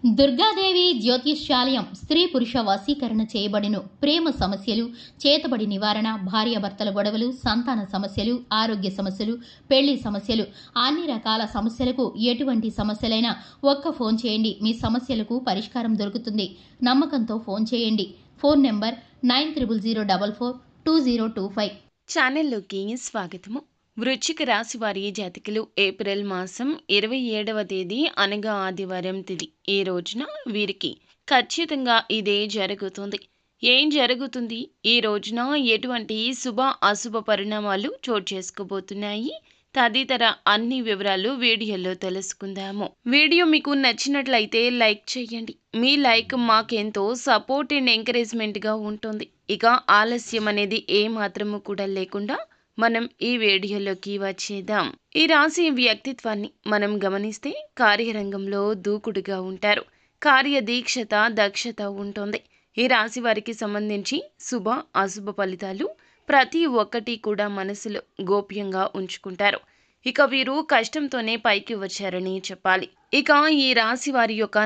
దుర్గాదేవి జ్యోతిష్యాలయం స్త్రీ పురుష వశీకరణ చేయబడిను. ప్రేమ సమస్యలు, చేతబడి నివారణ, భార్యాభర్తల గొడవలు, సంతాన సమస్యలు, ఆరోగ్య సమస్యలు, పెళ్లి సమస్యలు, అన్ని రకాల సమస్యలకు ఎటువంటి సమస్యలైనా ఒక్క ఫోన్ చేయండి. మీ సమస్యలకు పరిష్కారం దొరుకుతుంది. నమ్మకంతో ఫోన్ చేయండి. Phone number 9004442025. ఛానల్లోకి స్వాగతము. వృశ్చిక రాశి వారి జాతకులు ఏప్రిల్ మాసం 27వ తేదీ అనగా ఆదివారం తిథి. ఈ రోజున వీరికి ఖచ్చితంగా ఇదే జరుగుతుంది. ఏం జరుగుతుంది? ఈ రోజున ఎటువంటి శుభ అశుభ పరిణామాలు చోటు చేసుకోబోతున్నాయి తదితర అన్ని వివరాలు వీడియోలో తెలుసుకుందాము. వీడియో మీకు నచ్చినట్లయితే లైక్ చేయండి. మీ లైక్ మాకెంతో సపోర్ట్ అండ్ ఎంకరేజ్మెంట్గా ఉంటుంది. ఇక ఆలస్యం అనేది ఏమాత్రము కూడా లేకుండా మనం ఈ వీడియోలోకి వచ్చేద్దాం. ఈ రాశి వ్యక్తిత్వాన్ని మనం గమనిస్తే కార్యరంగంలో దూకుడుగా ఉంటారు. కార్యదీక్షత, దక్షత ఉంటుంది. ఈ రాశి వారికి సంబంధించి శుభ అశుభ ఫలితాలు ప్రతి ఒక్కటి కూడా మనసులో గోప్యంగా ఉంచుకుంటారు. ఇక వీరు కష్టంతోనే పైకి వచ్చారని చెప్పాలి. ఇక ఈ రాశి వారి యొక్క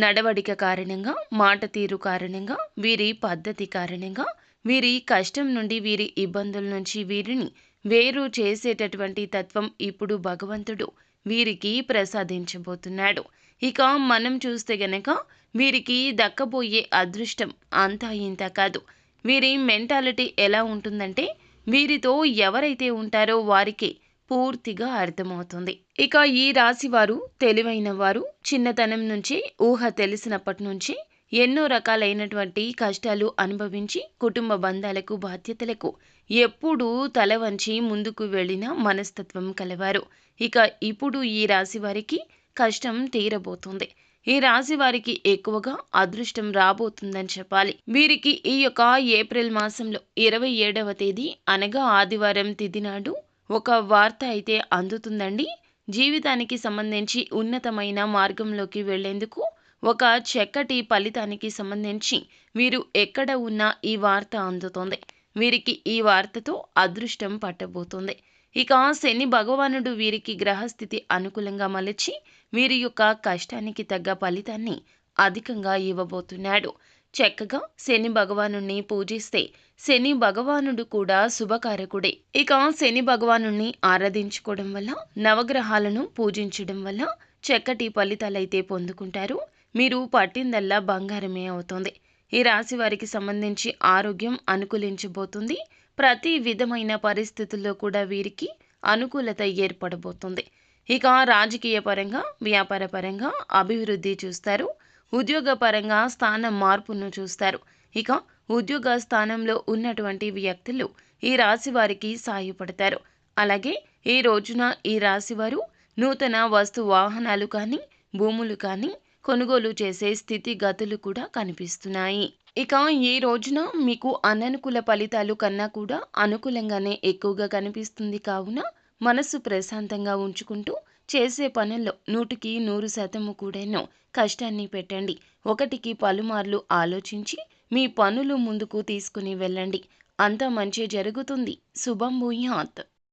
నడవడిక కారణంగా, మాట తీరు కారణంగా, వీరి పద్ధతి కారణంగా, వీరి కష్టం నుండి, వీరి ఇబ్బందుల నుంచి వీరిని వేరు చేసేటటువంటి తత్వం ఇప్పుడు భగవంతుడు వీరికి ప్రసాదించబోతున్నాడు. ఇక మనం చూస్తే గనక వీరికి దక్కబోయే అదృష్టం అంతా ఇంత కాదు. వీరి మెంటాలిటీ ఎలా ఉంటుందంటే వీరితో ఎవరైతే ఉంటారో వారికి పూర్తిగా అర్థమవుతుంది. ఇక ఈ రాశి వారు తెలివైన వారు. చిన్నతనం నుంచి, ఊహ తెలిసినప్పటి నుంచి ఎన్నో రకాలైనటువంటి కష్టాలు అనుభవించి కుటుంబ బంధాలకు, బాధ్యతలకు ఎప్పుడూ తల వంచి ముందుకు వెళ్ళిన మనస్తత్వం కలవారు. ఇక ఇప్పుడు ఈ రాశి వారికి కష్టం తీరబోతుంది. ఈ రాశి వారికి ఎక్కువగా అదృష్టం రాబోతుందని చెప్పాలి. వీరికి ఈ యొక్క ఏప్రిల్ మాసంలో 27వ తేదీ అనగా ఆదివారం తిథి నాడు ఒక వార్త అయితే అందుతుందండి. జీవితానికి సంబంధించి ఉన్నతమైన మార్గంలోకి వెళ్లేందుకు ఒక చక్కటి ఫలితానికి సంబంధించి వీరు ఎక్కడ ఉన్నా ఈ వార్త అందుతోంది. వీరికి ఈ వార్తతో అదృష్టం పట్టబోతుంది. ఇక శని భగవానుడు వీరికి గ్రహస్థితి అనుకూలంగా మలచి వీరి యొక్క కష్టానికి తగ్గ ఫలితాన్ని అధికంగా ఇవ్వబోతున్నాడు. చక్కగా శని భగవాను పూజిస్తే శని భగవానుడు కూడా శుభకారకుడే. ఇక శని భగవాను ఆరాధించుకోవడం వల్ల, నవగ్రహాలను పూజించడం వల్ల చక్కటి ఫలితాలైతే పొందుకుంటారు. మీరు పట్టిందల్లా బంగారమే అవుతుంది. ఈ రాశి వారికి సంబంధించి ఆరోగ్యం అనుకూలించబోతుంది. ప్రతి విధమైన పరిస్థితుల్లో కూడా వీరికి అనుకూలత ఏర్పడబోతుంది. ఇక రాజకీయ పరంగా, వ్యాపార పరంగా అభివృద్ధి చూస్తారు. ఉద్యోగ పరంగా స్థాన మార్పును చూస్తారు. ఇక ఉద్యోగ స్థానంలో ఉన్నటువంటి వ్యక్తులు ఈ రాశి వారికి సాయపడతారు. అలాగే ఈ రోజున ఈ రాశి వారు నూతన వస్తు వాహనాలు కానీ, భూములు కానీ కొనుగోలు చేసే స్థితిగతులు కూడా కనిపిస్తున్నాయి. ఇక ఈ రోజున మీకు అననుకూల ఫలితాలు కన్నా కూడా అనుకూలంగానే ఎక్కువగా కనిపిస్తుంది. కావున మనసు ప్రశాంతంగా ఉంచుకుంటూ చేసే పనుల్లో 100కి 100% కూడాను కష్టాన్ని పెట్టండి. ఒకటికి పలుమార్లు ఆలోచించి మీ పనులు ముందుకు తీసుకుని వెళ్ళండి. అంతా మంచి జరుగుతుంది. శుభం భూయాత్.